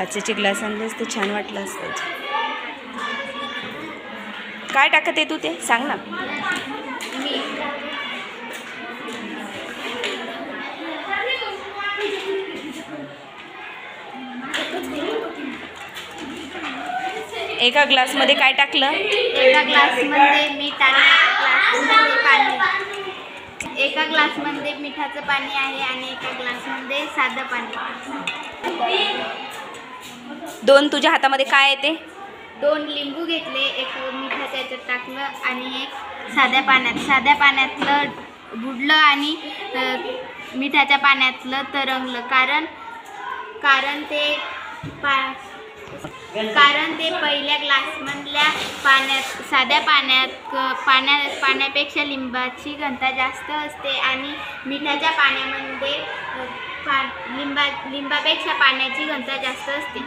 काचेचे ग्लास आणले असते छान वाटलं असतं. काय टाकत आहे तू ते सांग ना. एका ग्लासमध्ये काय टाकलं? एका ग्लासमध्ये मीठ आणि एका ग्लासमध्ये मिठाचं पाणी आहे आणि एका ग्लासमध्ये साधं पाणी. 2 तुझ्या हातामध्ये काय आहे ते? 2 लिंबू घेतले, एक मिठाच्या याच्यात टाकलं आणि एक साध्या पाण्यातलं बुडलं आणि मिठाच्या पाण्यातलं तरंगलं. कारण ते पहिल्या ग्लासमधल्या साध्या पाण्यापेक्षा लिंबाची घनता जास्त असते आणि मिठाच्या पाण्यामध्ये लिंबापेक्षा पाण्याची घनता जास्त असते.